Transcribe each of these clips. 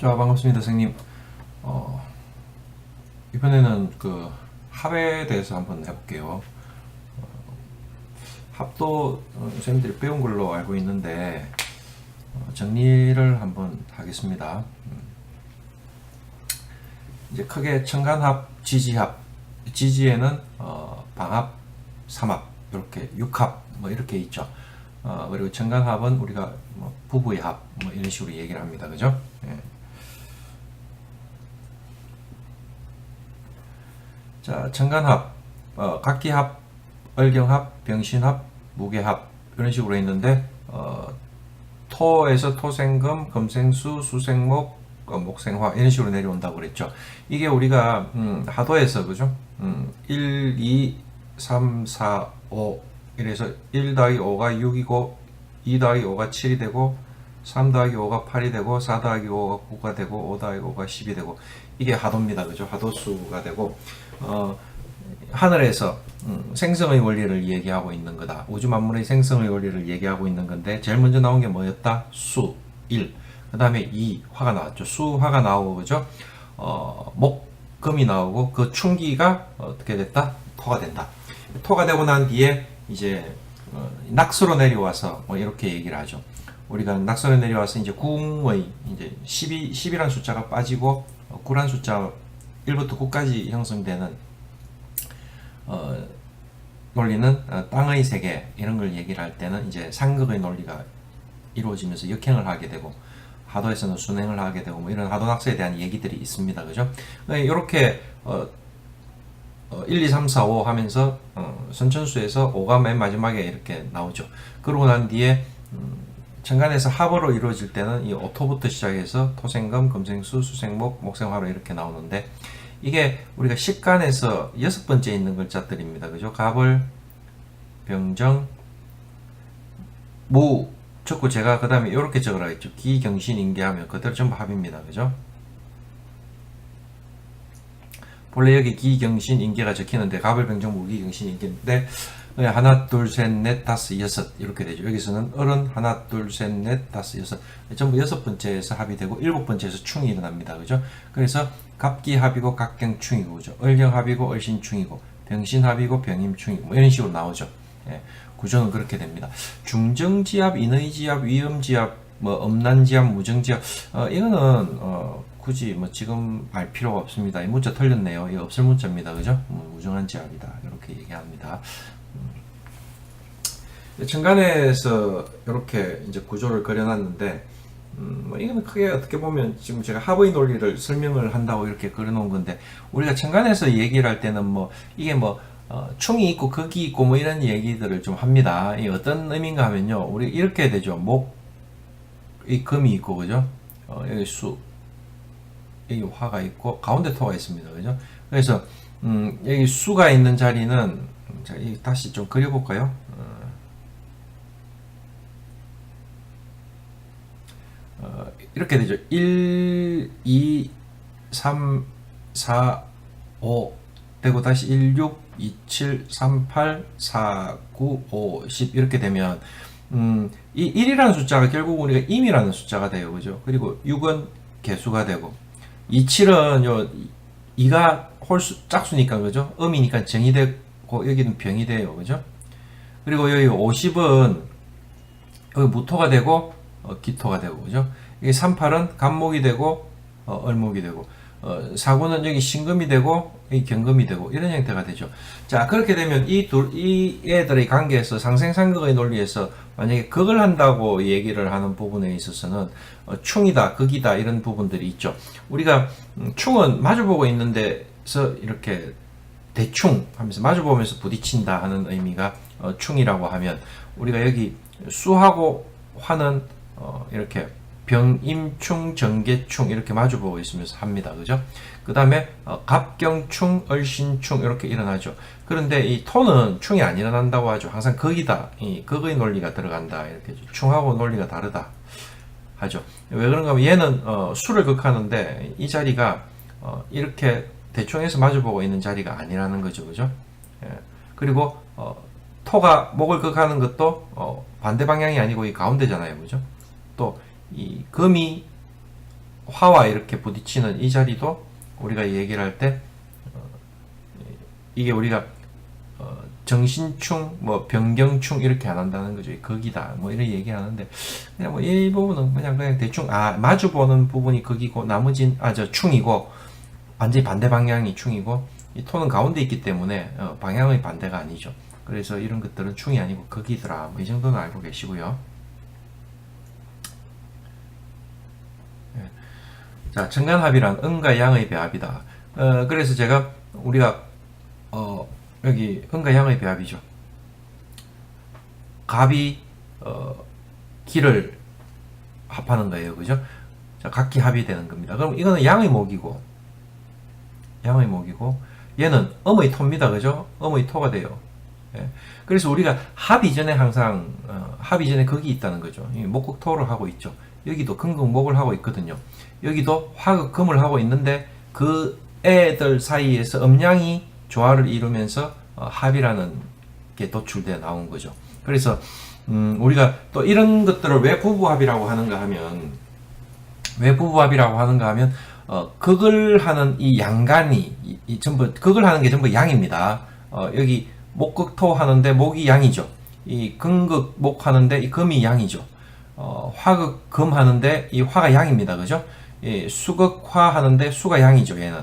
자, 반갑습니다, 선생님. 이번에는 그 합에 대해서 한번 해볼게요. 합도 선생님들이 배운 걸로 알고 있는데 정리를 한번 하겠습니다. 이제 크게 청간합, 지지합, 지지에는 방합, 삼합, 이렇게 육합 뭐 이렇게 있죠. 그리고 청간합은 우리가 뭐 부부의 합, 뭐 이런 식으로 얘기를 합니다, 그죠? 예. 자, 청간합, 각기합, 얼경합, 병신합, 무게합 이런 식으로 있는데 토에서 토생금, 금생수, 수생목, 목생화 이런 식으로 내려온다고 그랬죠. 이게 우리가 하도에서 그죠? 1, 2, 3, 4, 5 이래서 1 더하기 5가 6이고 2 더하기 5가 7이 되고 3 더하기 5가 8이 되고 4 더하기 5가 9가 되고 5 더하기 5가 10이 되고 이게 하도입니다. 그죠? 하도수가 되고 하늘에서 생성의 원리를 얘기하고 있는 거다. 우주 만물의 생성의 원리를 얘기하고 있는 건데 제일 먼저 나온 게 뭐였다? 수, 1. 그 다음에 2, 화가 나왔죠. 수, 화가 나오고 그죠? 목, 금이 나오고 그 충기가 어떻게 됐다? 토가 된다. 토가 되고 난 뒤에 이제 낙수로 내려와서 뭐 이렇게 얘기를 하죠. 우리가 낙수로 내려와서 이제 궁의 이제 10이란 숫자가 빠지고 9란 숫자 1부터 9까지 형성되는 논리는 땅의 세계 이런 걸 얘기를 할 때는 이제 상극의 논리가 이루어지면서 역행을 하게 되고 하도에서는 순행을 하게 되고 뭐 이런 하도낙서에 대한 얘기들이 있습니다. 그죠? 이렇게 1, 2, 3, 4, 5 하면서 선천수에서 5가 맨 마지막에 이렇게 나오죠. 그러고 난 뒤에 천간에서 합으로 이루어질 때는 이 오토부터 시작해서 토생금, 금생수, 수생목, 목생화로 이렇게 나오는데 이게 우리가 식간에서 6번째 있는 글자들입니다. 그죠? 갑을, 병정, 무, 적고 제가 그 다음에 이렇게 적으라 했죠. 기, 경신, 인계 하면 그대로 전부 합입니다. 그죠? 본래 여기 기, 경신, 인계가 적히는데 갑을, 병정, 무, 기, 경신, 인계인데 하나, 둘, 셋, 넷, 다섯, 여섯 이렇게 되죠. 여기서는 어른 하나, 둘, 셋, 넷, 다섯, 여섯 전부 6번째에서 합이 되고 7번째에서 충이 일어납니다. 그죠? 그래서 갑기합이고 갑경충이고 그죠? 얼경합이고 얼신충이고 병신합이고 병임충이고 뭐 이런 식으로 나오죠. 예, 구조는 그렇게 됩니다. 중정지합, 인의지합, 위험지합, 뭐 음란지합, 무정지합 이거는 굳이 뭐 지금 알 필요가 없습니다. 이 문자 틀렸네요. 이거 없을 문자입니다. 그죠? 무정한 지합이다 이렇게 얘기합니다. 천간에서 이렇게 이제 구조를 그려놨는데 뭐 이거는 크게 어떻게 보면 지금 제가 합의 논리를 설명을 한다고 이렇게 그려놓은 건데 우리가 천간에서 얘기를 할 때는 뭐 이게 뭐 충이 있고 극이 있고 뭐 이런 얘기들을 좀 합니다. 이 어떤 의미인가 하면요, 우리 이렇게 되죠. 목, 이 금이 있고 그죠? 여기 수, 여기 화가 있고 가운데 토가 있습니다. 그죠? 그래서 여기 수가 있는 자리는 자, 다시 좀 그려볼까요? 이렇게 되죠. 1, 2, 3, 4, 5 되고 다시 1, 6, 2, 7, 3, 8, 4, 9, 5, 10 이렇게 되면 이 1이라는 숫자가 결국 우리가 임이라는 숫자가 돼요. 그죠? 그리고 6은 개수가 되고 2, 7은 요 2가 홀수 짝수니까 그죠? 음이니까 정이 되고 여기는 병이 돼요. 그죠? 그리고 여기 50은 여기 무토가 되고 기토가 되고 그죠? 이게 38은 간목이 되고 을목이 되고 49는 여기 신금이 되고 이 경금이 되고 이런 형태가 되죠. 자, 그렇게 되면 이 애들의 관계에서 상생상극의 논리에서 만약에 극을 한다고 얘기를 하는 부분에 있어서는 충이다, 극이다 이런 부분들이 있죠. 우리가 충은 마주보고 있는 데서 이렇게 대충 하면서 마주보면서 부딪힌다 하는 의미가 충이라고 하면 우리가 여기 수하고 화는 이렇게 병임충, 정계충 이렇게 마주보고 있으면서 합니다. 그죠? 그 다음에 갑경충, 얼신충 이렇게 일어나죠. 그런데 이 토는 충이 안 일어난다고 하죠. 항상 극이다. 이 극의 논리가 들어간다. 이렇게 충하고 논리가 다르다 하죠. 왜 그런가 하면 얘는 수를 극하는데 이 자리가 이렇게 대충해서 마주보고 있는 자리가 아니라는 거죠. 그죠? 예. 그리고 토가 목을 극하는 것도 반대 방향이 아니고 이 가운데잖아요. 그죠? 또 이 금이 화와 이렇게 부딪히는 이 자리도 우리가 얘기를 할 때 이게 우리가 정신충, 뭐 변경충 이렇게 안 한다는 거죠. 거기다 뭐 이런 얘기하는데 그냥 뭐 이 부분은 그냥 대충 마주 보는 부분이 거기고 나머진 저 충이고 완전히 반대 방향이 충이고 이 토는 가운데 있기 때문에 방향의 반대가 아니죠. 그래서 이런 것들은 충이 아니고 거기더라. 뭐 이 정도는 알고 계시고요. 자, 천간합이란 음과 양의 배합이다. 그래서 제가 우리가 여기 음과 양의 배합이죠. 갑이 기를 합하는 거예요, 그죠? 자, 각기 합이 되는 겁니다. 그럼 이거는 양의 목이고 얘는 음의 토입니다, 그죠? 음의 토가 돼요. 예. 그래서 우리가 합 이전에 항상 합 이전에 극이 있다는 거죠. 목극토를 하고 있죠. 여기도 금극목을 하고 있거든요. 여기도 화극금을 하고 있는데 그 애들 사이에서 음양이 조화를 이루면서 합이라는 게 도출돼 나온 거죠. 그래서 우리가 또 이런 것들을 왜 부부합이라고 하는가 하면 극을 하는 이 양간이 전부 극을 하는 게 전부 양입니다. 여기 목극토 하는데 목이 양이죠. 이 금극 목 하는데 이 금이 양이죠. 화극 금 하는데 이 화가 양입니다. 그죠? 수극 화 하는데 수가 양이죠. 얘는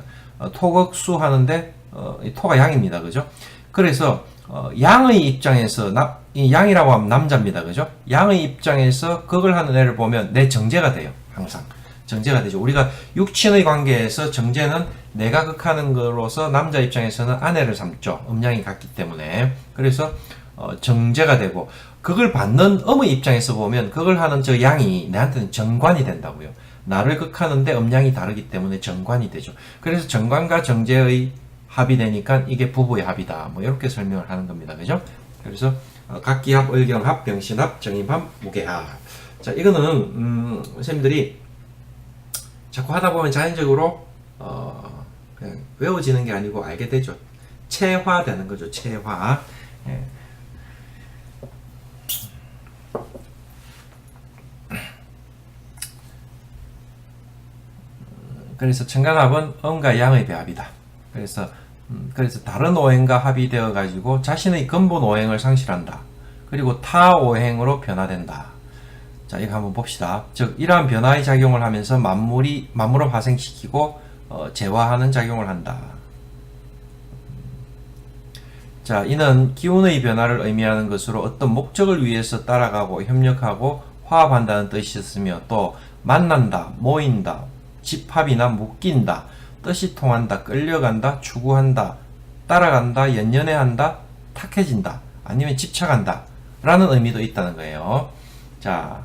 토극 수 하는데 이 토가 양입니다. 그죠? 그래서 양의 입장에서 이 양이라고 하면 남자입니다. 그죠? 양의 입장에서 극을 하는 애를 보면 내 정제가 돼요. 항상 정제가 되죠. 우리가 육친의 관계에서 정제는 내가 극하는 거로서 남자 입장에서는 아내를 삼죠. 음양이 같기 때문에. 그래서 정제가 되고 그걸 받는 음의 입장에서 보면 그걸 하는 저 양이 내한테는 정관이 된다고요. 나를 극하는데 음양이 다르기 때문에 정관이 되죠. 그래서 정관과 정제의 합이 되니까 이게 부부의 합이다. 뭐 이렇게 설명을 하는 겁니다. 그죠? 그래서 각기합, 을경합, 병신합, 정임합, 무게합. 자, 이거는 선생님들이 자꾸 하다 보면 자연적으로 그냥 외워지는 게 아니고 알게 되죠. 체화되는 거죠. 체화. 예. 그래서 천간합은 음과 양의 배합이다. 그래서 다른 오행과 합이 되어 가지고 자신의 근본 오행을 상실한다. 그리고 타 오행으로 변화된다. 자, 이거 한번 봅시다. 즉 이러한 변화의 작용을 하면서 만물을 화생시키고 재화하는 작용을 한다. 자, 이는 기운의 변화를 의미하는 것으로 어떤 목적을 위해서 따라가고 협력하고 화합한다는 뜻이었으며 또 만난다, 모인다, 집합이나 묶인다, 뜻이 통한다, 끌려간다, 추구한다, 따라간다, 연연해한다, 탁해진다, 아니면 집착한다 라는 의미도 있다는 거예요. 자,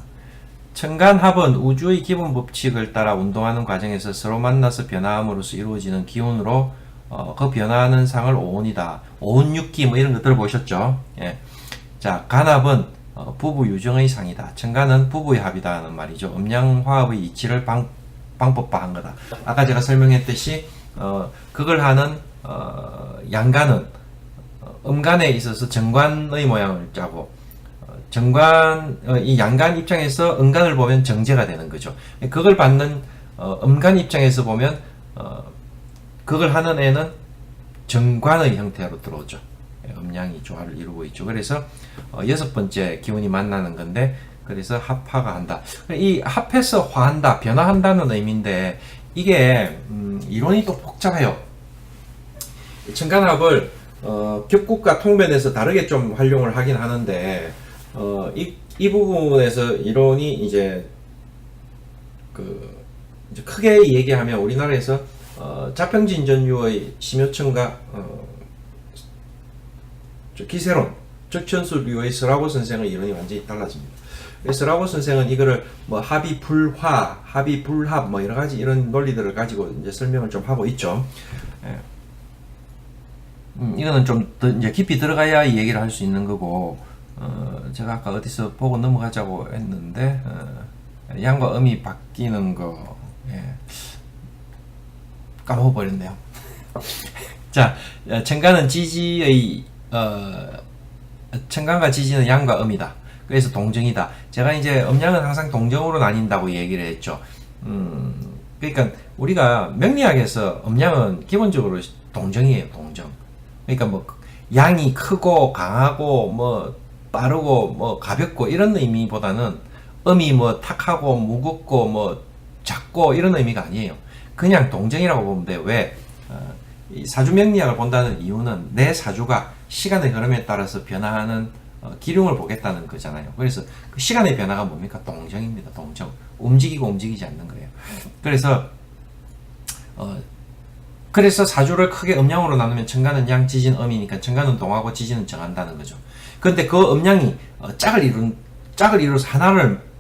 천간합은 우주의 기본 법칙을 따라 운동하는 과정에서 서로 만나서 변화함으로써 이루어지는 기운으로 그 변화하는 상을 오온이다. 오온육기 뭐 이런 것들 보셨죠? 예. 자, 간합은 부부 유정의 상이다. 천간은 부부의 합이다는 말이죠. 음양화합의 이치를 방법화한 거다. 아까 제가 설명했듯이 그걸 하는 양간은 음간에 있어서 정관의 모양을 짜고 이 양간 입장에서 음간을 보면 정제가 되는 거죠. 그걸 받는 음간 입장에서 보면 그걸 하는 애는 정관의 형태로 들어오죠. 음양이 조화를 이루고 있죠. 그래서 여섯 번째 기운이 만나는 건데 그래서 합화가 한다. 이 합해서 화한다, 변화한다는 의미인데 이게 이론이 또 복잡해요. 천간합을 격국과 통변에서 다르게 좀 활용을 하긴 하는데 이 부분에서 이론이 이제 이제 크게 얘기하면 우리나라에서 자평진전류의 심효천과 기세론, 적천수류의 서라고 선생의 이론이 완전히 달라집니다. 서라고 선생은 이거를 뭐 합이 불화, 합이 불합 뭐 여러 가지 이런 논리들을 가지고 이제 설명을 좀 하고 있죠. 예. 이거는 좀 더 이제 깊이 들어가야 이 얘기를 할 수 있는 거고, 제가 아까 어디서 보고 넘어가자고 했는데, 양과 음이 바뀌는 거, 예. 까먹어버렸네요. 자, 천간은 지지의, 천간과 지지는 양과 음이다. 그래서 동정이다. 제가 이제 음양은 항상 동정으로 나뉜다고 얘기를 했죠. 그러니까 우리가 명리학에서 음양은 기본적으로 동정이에요, 동정. 그러니까 뭐 양이 크고 강하고 뭐 빠르고 뭐 가볍고 이런 의미보다는 음이 뭐 탁하고 무겁고 뭐 작고 이런 의미가 아니에요. 그냥 동정이라고 보면 돼요. 왜? 이 사주 명리학을 본다는 이유는 내 사주가 시간의 흐름에 따라서 변화하는 기륭을 보겠다는 거잖아요. 그래서 그 시간의 변화가 뭡니까? 동정입니다. 동정. 움직이고 움직이지 않는 거예요. 그래서 사주를 크게 음양으로 나누면 천간은 양, 지진, 음이니까 천간은 동하고 지진은 정한다는 거죠. 근데 그 음양이 짝을 이루어서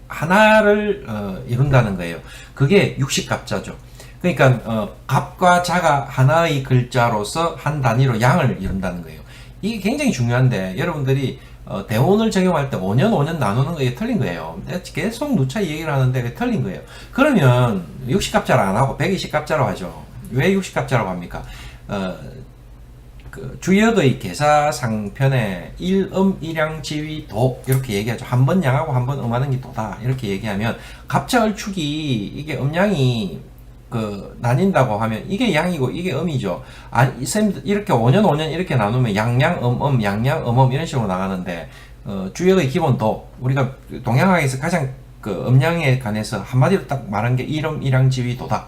하나를 이룬다는 거예요. 그게 육식갑자죠. 그러니까 갑과 자가 하나의 글자로서 한 단위로 양을 이룬다는 거예요. 이게 굉장히 중요한데 여러분들이 대운을 적용할 때 5년 나누는 거에 틀린 거예요. 계속 누차 얘기를 하는데 그게 틀린 거예요. 그러면 60갑자를 안 하고 120갑자로 하죠. 왜 60갑자라고 합니까? 그 주역의 계사상편에 일음, 일양, 지위, 도 이렇게 얘기하죠. 한 번 양하고 한 번 음하는 게 도다 이렇게 얘기하면 갑자을축이 이게 음양이 나뉜다고 하면 이게 양이고 이게 음이죠. 쌤 이렇게 5년 이렇게 나누면 양양 양양 이런 식으로 나가는데 주역의 기본도 우리가 동양학에서 가장 음양에 관해서 한마디로 딱 말한 게 일음, 일양, 지위, 도다.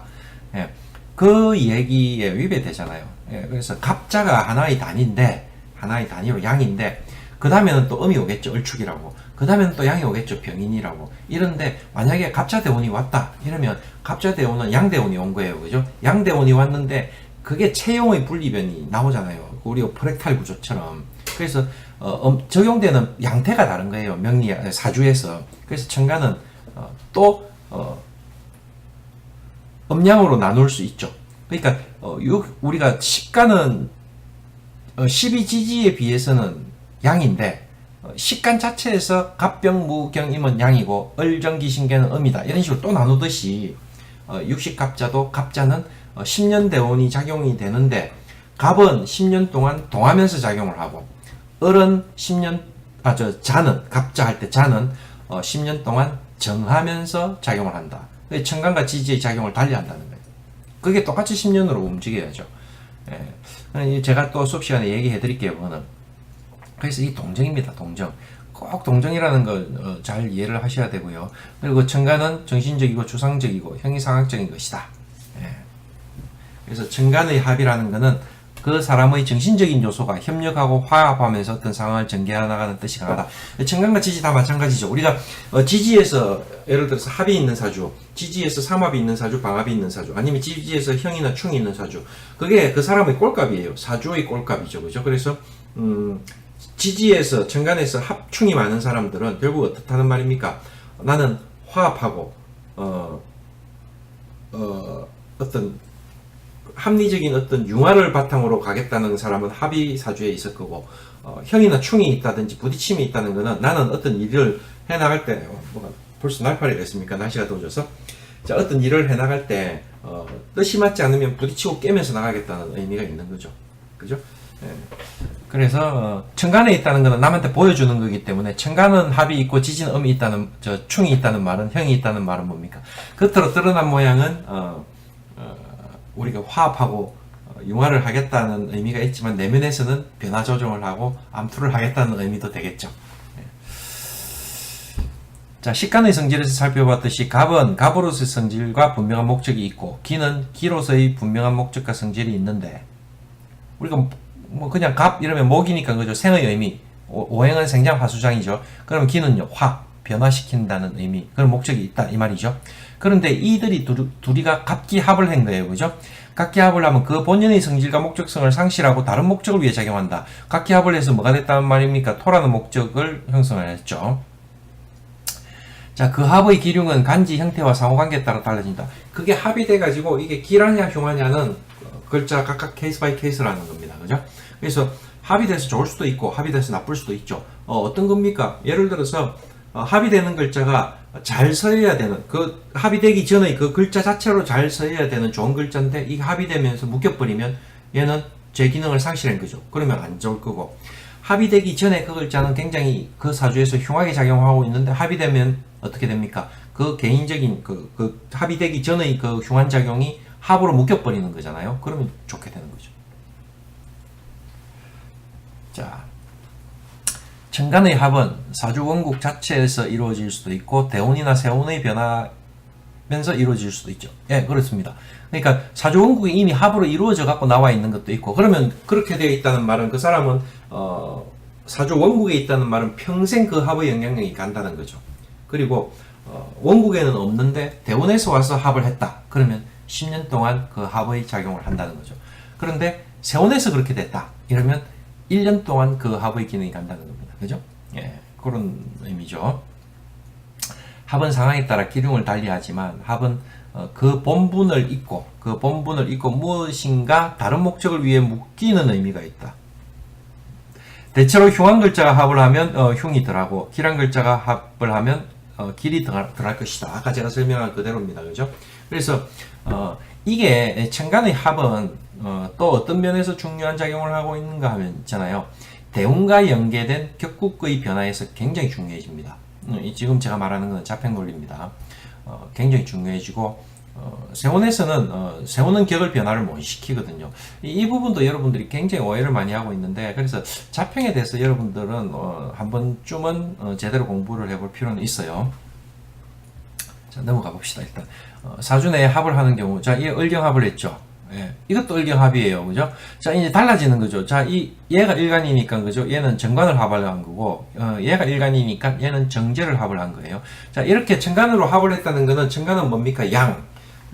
예. 그 얘기에 위배되잖아요. 예. 그래서 갑자가 하나의 단위로 양인데 그 다음에는 또 음이 오겠죠. 을축이라고. 그 다음에는 또 양이 오겠죠. 병인이라고. 이런데 만약에 갑자대운이 왔다 이러면 갑자대운은 양대운이 온 거예요. 그죠? 양대운이 왔는데 그게 채용의 분리변이 나오잖아요. 우리 프랙탈 구조처럼. 그래서 적용되는 양태가 다른 거예요. 명리 사주에서. 그래서 천간은 또 음양으로 나눌 수 있죠. 그러니까 우리가 식간은 12지지에 비해서는 양인데 식간 자체에서 갑병무경임은 양이고 을정기신계는 음이다 이런 식으로 또 나누듯이 육식갑자도 갑자는 10년 대운이 작용이 되는데 갑은 10년 동안 동하면서 작용을 하고 을은 자는 갑자 할 때 자는 10년 동안 정하면서 작용을 한다. 천간과 지지의 작용을 달리 한다는 거예요. 그게 똑같이 10년으로 움직여야죠. 예. 제가 또 수업 시간에 얘기해 드릴게요. 그거는. 그래서 이 동정입니다. 동정. 꼭 동정이라는 걸 잘 이해를 하셔야 되고요. 그리고 천간은 정신적이고 추상적이고 형이상학적인 것이다. 예. 그래서 천간의 합이라는 것은 그 사람의 정신적인 요소가 협력하고 화합하면서 어떤 상황을 전개해 나가는 뜻이 강하다. 천간과 지지 다 마찬가지죠. 우리가 지지에서 예를 들어서 합이 있는 사주, 지지에서 삼합이 있는 사주, 방합이 있는 사주, 아니면 지지에서 형이나 충이 있는 사주, 그게 그 사람의 꼴값이에요. 사주의 꼴값이죠. 그죠? 그래서 지지에서 천간에서 합충이 많은 사람들은 결국 어떻다는 말입니까? 나는 화합하고 어떤 합리적인 어떤 융화를 바탕으로 가겠다는 사람은 합이 사주에 있을 거고 형이나 충이 있다든지 부딪힘이 있다는 거는 나는 어떤 일을 해나갈 때 벌써 날파리가 있습니까? 날씨가 더워져서 자 어떤 일을 해나갈 때 뜻이 맞지 않으면 부딪히고 깨면서 나가겠다는 의미가 있는 거죠. 그죠? 예. 그래서 천간에 있다는 것은 남한테 보여주는 거기 때문에 천간은 합이 있고 지진 음이 있다는 충이 있다는 말은 형이 있다는 말은 뭡니까? 겉으로 드러난 모양은 우리가 화합하고 융화를 하겠다는 의미가 있지만 내면에서는 변화 조정을 하고 암투를 하겠다는 의미도 되겠죠. 자, 식간의 성질에서 살펴봤듯이 갑은 갑으로서의 성질과 분명한 목적이 있고 기는 기로서의 분명한 목적과 성질이 있는데 우리가 뭐 그냥 갑 이러면 목이니까 그죠. 생의 의미. 오행은 생장 화수장이죠. 그러면 기는요. 변화시킨다는 의미. 그런 목적이 있다 이 말이죠. 그런데 이들이 둘이가 갑기합을 한 거예요. 그죠? 갑기합을 하면 그 본연의 성질과 목적성을 상실하고 다른 목적을 위해 작용한다. 갑기합을 해서 뭐가 됐다는 말입니까? 토라는 목적을 형성을 했죠. 자, 그 합의 기륭은 간지 형태와 상호관계에 따라 달라진다. 그게 합이 돼가지고 이게 기라냐 흉하냐는 글자 각각 케이스 바이 케이스라는 겁니다. 그죠? 그래서 합이 돼서 좋을 수도 있고 합이 돼서 나쁠 수도 있죠. 어떤 겁니까? 예를 들어서 합이 되는 글자가 잘 서야 되는 그 합이 되기 전에 그 글자 자체로 잘 서야 되는 좋은 글자인데 이 합이 되면서 묶여버리면 얘는 제 기능을 상실한 거죠. 그러면 안 좋을 거고 합이 되기 전에 그 글자는 굉장히 그 사주에서 흉하게 작용하고 있는데 합이 되면 어떻게 됩니까? 그 개인적인 그 합의되기 전의 그 흉한작용이 합으로 묶여버리는 거잖아요. 그러면 좋게 되는 거죠. 자, 천간의 합은 사주 원국 자체에서 이루어질 수도 있고 대운이나 세운의 변화면서 이루어질 수도 있죠. 예, 그렇습니다. 그러니까 사주 원국이 이미 합으로 이루어져 갖고 나와 있는 것도 있고, 그러면 그렇게 되어 있다는 말은 그 사람은 사주 원국에 있다는 말은 평생 그 합의 영향력이 간다는 거죠. 그리고 원국에는 없는데 대운에서 와서 합을 했다. 그러면 10년 동안 그 합의 작용을 한다는 거죠. 그런데 세운에서 그렇게 됐다. 이러면 1년 동안 그 합의 기능이 간다는 겁니다. 그죠? 예, 그런 의미죠. 합은 상황에 따라 기륭을 달리하지만 합은 그 본분을 잊고 무엇인가 다른 목적을 위해 묶이는 의미가 있다. 대체로 흉한 글자가 합을 하면 흉이 덜하고 길한 글자가 합을 하면 길이 덜할 것이다. 아까 제가 설명한 그대로입니다. 그죠? 그래서 이게 천간의 합은 또 어떤 면에서 중요한 작용을 하고 있는가 하면 있잖아요. 대운과 연계된 격국의 변화에서 굉장히 중요해집니다. 지금 제가 말하는 건 자평 논리입니다. 굉장히 중요해지고 세운은 격을 변화를 못 시키거든요. 이 부분도 여러분들이 굉장히 오해를 많이 하고 있는데, 그래서 자평에 대해서 여러분들은 한 번쯤은 제대로 공부를 해볼 필요는 있어요. 자, 넘어가 봅시다. 일단 사주 내에 합을 하는 경우, 자, 이 을경합을 했죠. 예, 이것도 을경합이에요. 그죠? 자, 이제 달라지는 거죠. 자, 얘가 일간이니까, 그죠? 얘는 정관을 합을 한 거고, 얘가 일간이니까 얘는 정제를 합을 한 거예요. 자, 이렇게 천간으로 합을 했다는 거는, 천간은 뭡니까? 양.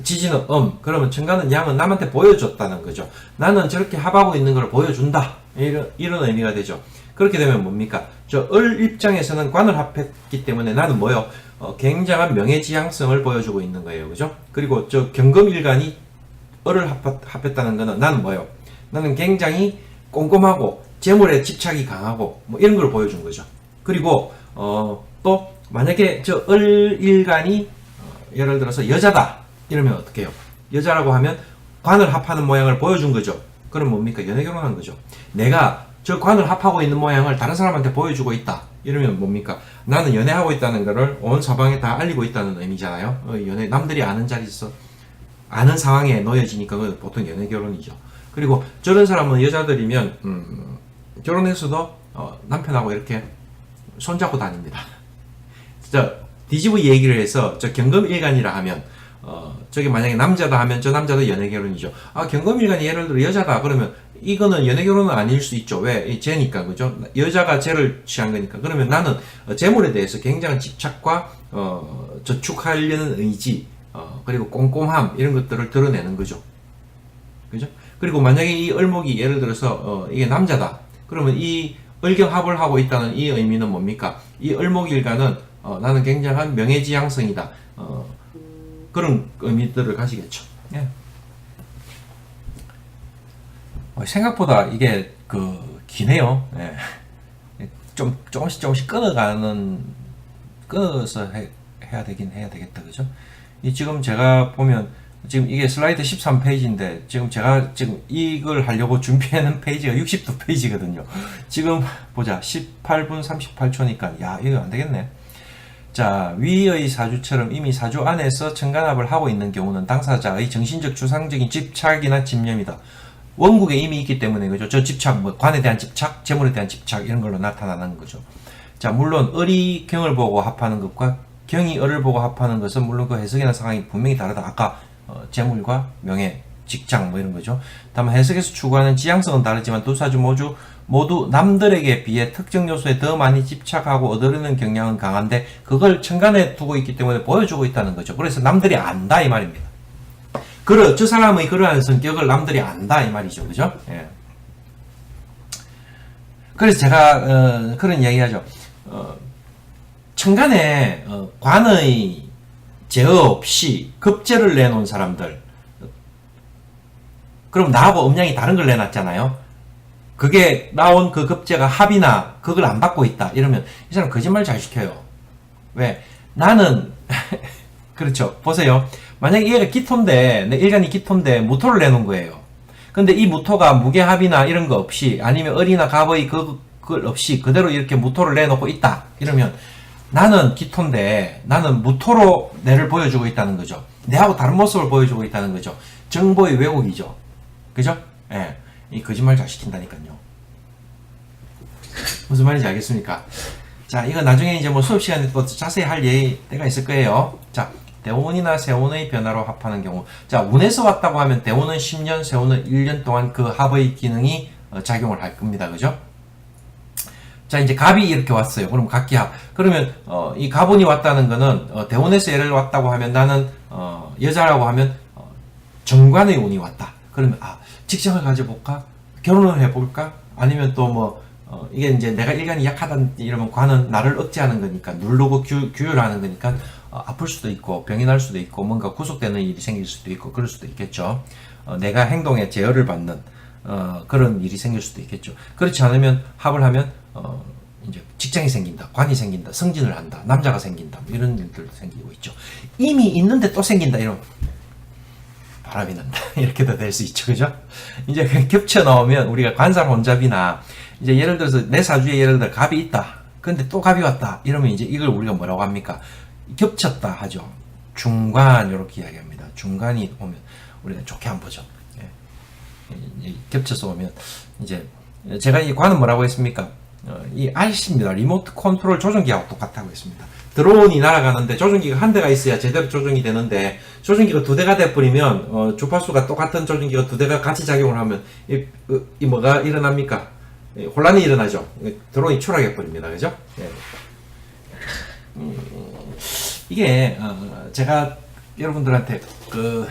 지지는 그러면 천간은 양은 남한테 보여줬다는 거죠. 나는 저렇게 합하고 있는 걸 보여준다. 이런 의미가 되죠. 그렇게 되면 뭡니까? 저 을 입장에서는 관을 합했기 때문에 나는 뭐요? 굉장한 명예지향성을 보여주고 있는 거예요. 그죠? 그리고 저 경금일간이 을을 합했다는 거는 나는 뭐요? 나는 굉장히 꼼꼼하고 재물에 집착이 강하고 뭐 이런 걸 보여준 거죠. 그리고 또 만약에 저 을일간이 예를 들어서 여자다 이러면 어떻게 해요? 여자라고 하면 관을 합하는 모양을 보여준 거죠. 그럼 뭡니까? 연애결혼한 거죠. 내가 저 관을 합하고 있는 모양을 다른 사람한테 보여주고 있다. 이러면 뭡니까? 나는 연애하고 있다는 거를 온 서방에 다 알리고 있다는 의미잖아요. 남들이 아는 자리에서 아는 상황에 놓여지니까 그건 보통 연애결혼이죠. 그리고 저런 사람은 여자들이면 결혼해서도 남편하고 이렇게 손잡고 다닙니다. 진짜 뒤집어 얘기를 해서 저 경금일간이라 하면 저게 만약에 남자다 하면 저 남자도 연애결혼이죠. 아, 경금일간이 예를 들어 여자다 그러면 이거는 연애결혼은 아닐 수 있죠. 왜? 쟤니까, 그죠? 여자가 쟤를 취한 거니까. 그러면 나는 재물에 대해서 굉장한 집착과 저축하려는 의지, 그리고 꼼꼼함 이런 것들을 드러내는 거죠. 그죠? 그리고 만약에 이 을목이 예를 들어서 이게 남자다. 그러면 이 을경합을 하고 있다는 이 의미는 뭡니까? 이 을목일간은 나는 굉장한 명예지향성이다. 그런 의미들을 가지겠죠. 예. 생각보다 이게 기네요. 예. 조금씩 끊어서 해야 되겠다. 그죠? 지금 제가 보면 지금 이게 슬라이드 13페이지인데 지금 제가 이걸 하려고 준비하는 페이지가 62페이지거든요. 지금 보자. 18분 38초니까 야, 이거 안 되겠네. 자, 위의 사주처럼 이미 사주 안에서 천간합을 하고 있는 경우는 당사자의 정신적 주상적인 집착이나 집념이다. 원국에 이미 있기 때문에, 그죠? 저 집착, 관에 대한 집착, 재물에 대한 집착, 이런 걸로 나타나는 거죠. 자, 물론, 을이 경을 보고 합하는 것과 경이 을을 보고 합하는 것은 물론 그 해석이나 상황이 분명히 다르다. 아까, 재물과 명예, 직장, 이런 거죠. 다만 해석에서 추구하는 지향성은 다르지만 두 사주 모두 남들에게 비해 특정 요소에 더 많이 집착하고 얻으려는 경향은 강한데 그걸 천간에 두고 있기 때문에 보여주고 있다는 거죠. 그래서 남들이 안다 이 말입니다. 저 사람의 그러한 성격을 남들이 안다 이 말이죠. 그죠? 예. 그래서 제가 그런 이야기 하죠. 천간에 관의 제어 없이 급제를 내놓은 사람들, 그럼 나하고 음양이 다른 걸 내놨잖아요. 그게 나온 그 급제가 합이나 그걸 안 받고 있다 이러면 이 사람 거짓말 잘 시켜요. 왜? 나는 그렇죠. 보세요. 만약에 얘가 기토인데 내 일간이 기토인데 무토를 내놓은 거예요. 근데 이 무토가 무게합이나 이런 거 없이 아니면 을이나 갑의 그걸 없이 그대로 이렇게 무토를 내놓고 있다 이러면 나는 기토인데 나는 무토로 내를 보여주고 있다는 거죠. 내하고 다른 모습을 보여주고 있다는 거죠. 정보의 왜곡이죠. 그죠? 예. 이 거짓말 잘 시킨다니까요. 무슨 말인지 알겠습니까? 자, 이거 나중에 이제 뭐 수업 시간에 또 자세히 할 때가 있을 거예요. 자, 대운이나 세운의 변화로 합하는 경우. 자, 운에서 왔다고 하면 대운은 10년, 세운은 1년 동안 그 합의 기능이 작용을 할 겁니다. 그죠? 자, 이제 갑이 이렇게 왔어요. 그럼 갑기합. 그러면 이 갑운이 왔다는 거는 대운에서 얘를 왔다고 하면 나는 여자라고 하면 정관의 운이 왔다. 그러면 직장을 가져볼까? 결혼을 해볼까? 아니면 또 뭐 이게 이제 내가 일간이 약하다 이러면 관은 나를 억제하는 거니까 누르고 규율하는 거니까 아플 수도 있고 병이 날 수도 있고 뭔가 구속되는 일이 생길 수도 있고 그럴 수도 있겠죠. 내가 행동에 제어를 받는 그런 일이 생길 수도 있겠죠. 그렇지 않으면 합을 하면 이제 직장이 생긴다, 관이 생긴다, 승진을 한다, 남자가 생긴다, 이런 일들도 생기고 있죠. 이미 있는데 또 생긴다, 이런 바람이 난다. 이렇게도 될 수 있죠. 그죠? 이제 겹쳐 나오면 우리가 관상 혼잡이나 이제 예를 들어서 내 사주에 예를 들어 갑이 있다. 근데 또 갑이 왔다. 이러면 이제 이걸 우리가 뭐라고 합니까? 겹쳤다 하죠. 중간, 이렇게 이야기합니다. 중간이 오면 우리가 좋게 안 보죠. 예. 겹쳐서 오면 이제 제가 이 관은 뭐라고 했습니까? 이 RC입니다. 리모트 컨트롤 조종기하고 똑같다고 했습니다. 드론이 날아가는데 조종기가 한 대가 있어야 제대로 조종이 되는데 조종기가 두 대가 돼버리면 주파수가 똑같은 조종기가 두 대가 같이 작용을 하면 이 뭐가 일어납니까? 혼란이 일어나죠. 드론이 추락해버립니다. 그죠? 예. 이게 제가 여러분들한테 그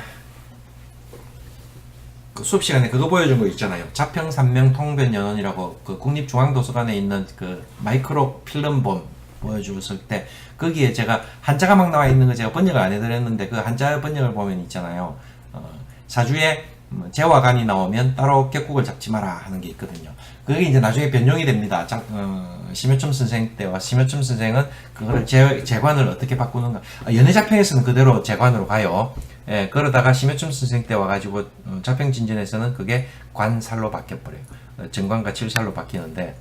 수업 시간에 그거 보여준 거 있잖아요. 자평산명 통변연원이라고 그 국립중앙도서관에 있는 그 마이크로 필름본 보여줬을 때 거기에 제가 한자가 막 나와 있는 거 제가 번역을 안 해드렸는데 그 한자 번역을 보면 있잖아요. 사주에 재화간이 나오면 따로 격국을 잡지 마라 하는 게 있거든요. 그게 이제 나중에 변용이 됩니다. 심여점 선생 때와 심여점 선생은 그거를 재관을 어떻게 바꾸는가. 연애자평에서는 그대로 재관으로 가요. 예, 그러다가 심여점 선생 때 와가지고 자평진전에서는 그게 관살로 바뀌어버려요. 정관과 칠살로 바뀌는데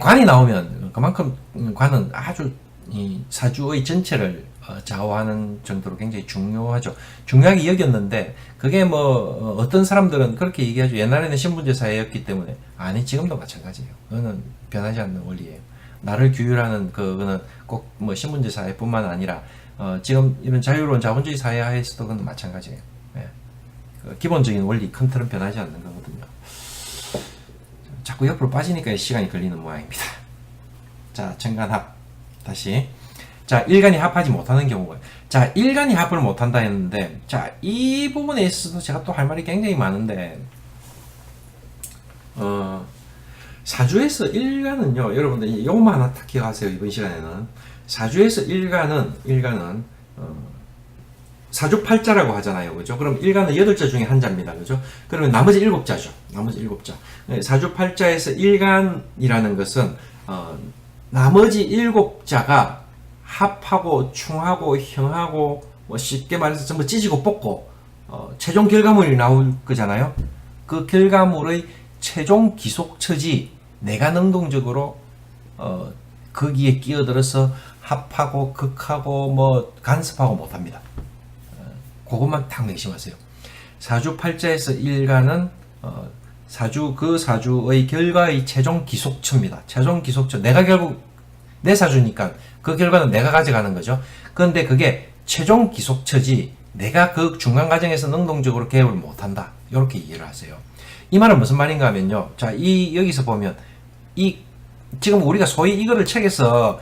관이 나오면 그만큼 관은 아주 이 사주의 전체를 좌우하는 정도로 굉장히 중요하죠. 중요하게 여겼는데 그게 뭐 어떤 사람들은 그렇게 얘기하죠. 옛날에는 신분제 사회였기 때문에 아니 지금도 마찬가지예요. 그거는 변하지 않는 원리예요. 나를 규율하는 그거는 꼭 뭐 신분제 사회뿐만 아니라 지금 이런 자유로운 자본주의 사회 하에서도 그건 마찬가지예요. 예. 그 기본적인 원리 큰 틀은 변하지 않는 거거든요. 자꾸 옆으로 빠지니까 시간이 걸리는 모양입니다. 자, 정관합 다시. 자, 일간이 합하지 못하는 경우가. 자, 일간이 합을 못한다 했는데, 자, 이 부분에 있어서도 제가 또 할 말이 굉장히 많은데, 사주에서 일간은요, 여러분들, 요것만 하나 딱 기억하세요, 이번 시간에는. 사주에서 일간은, 사주팔자라고 하잖아요. 그죠? 그럼 일간은 8자 중에 한 자입니다. 그죠? 그러면 나머지 7자죠. 나머지 7자. 사주팔자에서 일간이라는 것은, 나머지 7자가 합하고 충하고 형하고 뭐 쉽게 말해서 전부 찢고 뽑고 최종 결과물이 나올 거잖아요. 그 결과물의 최종 기속처지 내가 능동적으로 거기에 끼어들어서 합하고 극하고 뭐 간섭하고 못합니다. 그것만 딱 명심하세요. 사주팔자에서 일간은 그 사주의 결과의 최종 기속처입니다. 최종 기속처. 내가 결국 내 사주니까 그 결과는 내가 가져가는 거죠. 그런데 그게 최종 기속처지 내가 그 중간 과정에서 능동적으로 개입을 못한다. 이렇게 이해를 하세요. 이 말은 무슨 말인가 하면요. 자, 여기서 보면 지금 우리가 소위 이거를 책에서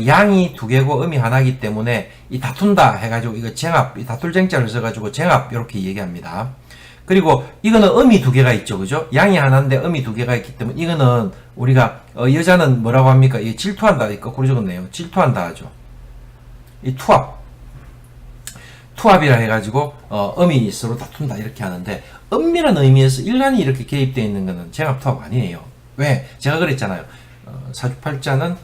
양이 2개고 음이 하나이기 때문에 이 다툰다 해가지고 이거 쟁합, 이 다툴 쟁자를 써가지고 쟁합 이렇게 얘기합니다. 그리고 이거는 음이 2개가 있죠. 그죠? 양이 하나인데 음이 2개가 있기 때문에 이거는 우리가 여자는 뭐라고 합니까? 이 질투한다. 거꾸로 적었네요. 질투한다 하죠. 이 투합이라 해가지고 음이 서로 다툰다 이렇게 하는데 은밀한 의미에서 일간이 이렇게 개입되어 있는 거는 쟁합 투합 아니에요. 왜? 제가 그랬잖아요. 사주팔자는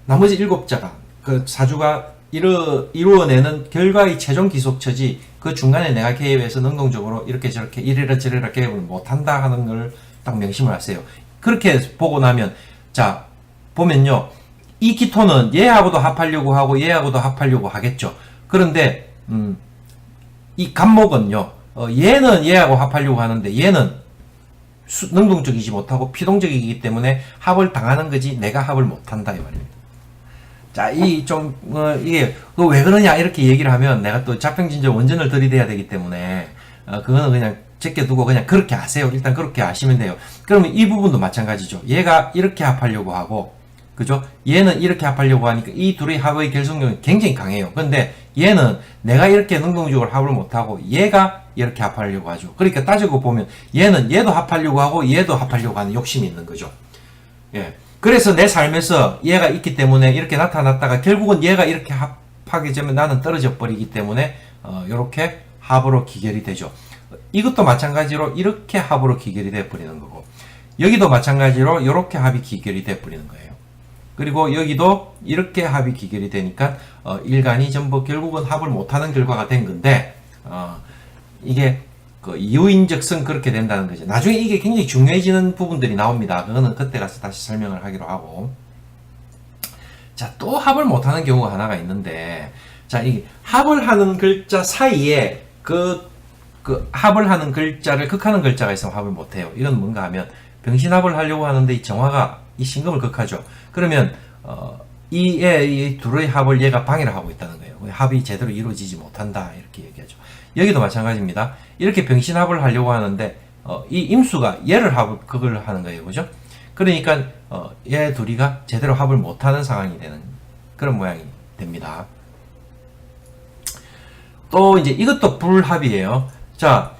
나머지 7자가 그 사주가 이루어내는 결과의 최종 기속처지 그 중간에 내가 개입해서 능동적으로 이렇게 저렇게 이래라 저래라 개입을 못한다 하는 걸 딱 명심을 하세요. 그렇게 보고 나면 자 보면요 이 기토는 얘하고도 합하려고 하고 얘하고도 합하려고 하겠죠. 그런데 이 간목은요, 얘는 얘하고 합하려고 하는데 얘는 능동적이지 못하고 피동적이기 때문에 합을 당하는 거지 내가 합을 못한다 이 말입니다. 자, 이게 왜 그러냐 이렇게 얘기를 하면 내가 또 자평진저 원전을 들이대야 되기 때문에 그거는 그냥 제껴두고 그냥 그렇게 하세요. 일단 그렇게 하시면 돼요. 그러면 이 부분도 마찬가지죠. 얘가 이렇게 합하려고 하고, 그죠? 얘는 이렇게 합하려고 하니까 이 둘의 합의 결속력이 굉장히 강해요. 근데 얘는 내가 이렇게 능동적으로 합을 못하고 얘가 이렇게 합하려고 하죠. 그러니까 따지고 보면 얘는 얘도 합하려고 하고 얘도 합하려고 하는 욕심이 있는 거죠. 예. 그래서 내 삶에서 얘가 있기 때문에 이렇게 나타났다가 결국은 얘가 이렇게 합하게 되면 나는 떨어져 버리기 때문에 이렇게 합으로 기결이 되죠. 이것도 마찬가지로 이렇게 합으로 기결이 돼 버리는 거고, 여기도 마찬가지로 이렇게 합이 기결이 돼 버리는 거예요. 그리고 여기도 이렇게 합이 기결이 되니까 일간이 전부 결국은 합을 못하는 결과가 된 건데, 이게 그 이유인적성 그렇게 된다는 거죠. 나중에 이게 굉장히 중요해지는 부분들이 나옵니다. 그거는 그때 가서 다시 설명을 하기로 하고. 자, 또 합을 못하는 경우가 하나가 있는데, 자, 이 합을 하는 글자 사이에 그 합을 하는 글자를 극하는 글자가 있으면 합을 못해요. 이건 뭔가 하면 병신합을 하려고 하는데 이 정화가 이 신금을 극하죠. 그러면 이 둘의 합을 얘가 방해를 하고 있다는 거예요. 합이 제대로 이루어지지 못한다 이렇게 얘기하죠. 여기도 마찬가지입니다. 이렇게 병신합을 하려고 하는데 이 임수가 얘를 극을 하는 거예요. 그죠? 그러니까 얘 둘이가 제대로 합을 못하는 상황이 되는 그런 모양이 됩니다. 또 이제 이것도 불합이에요. 자,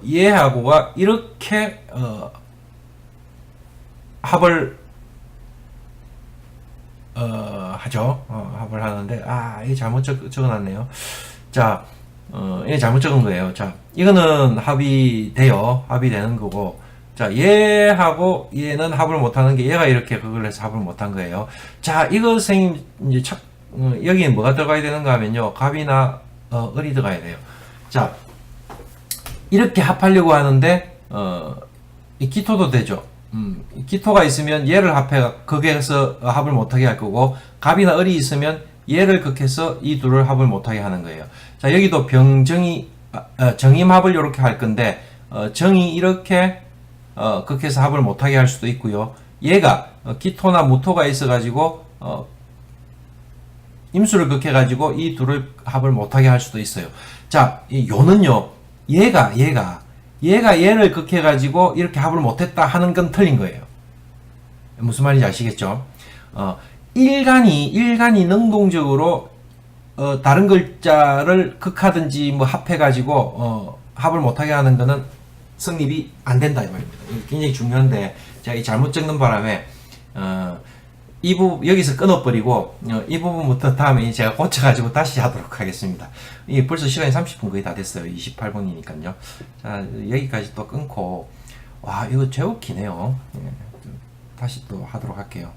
얘하고가 이렇게 합을 하죠. 합을 하는데 이게 잘못 적어놨네요. 자, 이게 잘못 적은 거예요. 자, 이거는 합이 돼요. 합이 되는 거고, 자, 얘하고 얘는 합을 못하는 게 얘가 이렇게 그걸 해서 합을 못한 거예요. 자, 이거 선생님 이제 여기에 뭐가 들어가야 되는가 하면요, 갑이나 을이 들어가야 돼요. 자, 이렇게 합하려고 하는데 이 기토도 되죠. 기토가 있으면 얘를 합해 극해서 합을 못하게 할 거고, 갑이나 을이 있으면 얘를 극해서 이 둘을 합을 못하게 하는 거예요. 자, 여기도 정임합을 이렇게 할 건데 정이 이렇게 극해서 합을 못하게 할 수도 있고요. 얘가 기토나 무토가 있어가지고 임수를 극해가지고 이 둘을 합을 못하게 할 수도 있어요. 자, 요는요, 얘가 얘를 극해가지고 이렇게 합을 못했다 하는 건 틀린 거예요. 무슨 말인지 아시겠죠? 일간이 능동적으로 다른 글자를 극하든지 뭐 합해가지고 합을 못하게 하는 거는 성립이 안 된다 이 말입니다. 굉장히 중요한데 제가 이 잘못 적는 바람에 이 부분 여기서 끊어버리고 이 부분부터 다음에 제가 고쳐가지고 다시 하도록 하겠습니다. 이 벌써 시간이 30분 거의 다 됐어요. 28분이니까요. 자, 여기까지 또 끊고, 와, 이거 제법 기네요. 다시 또 하도록 할게요.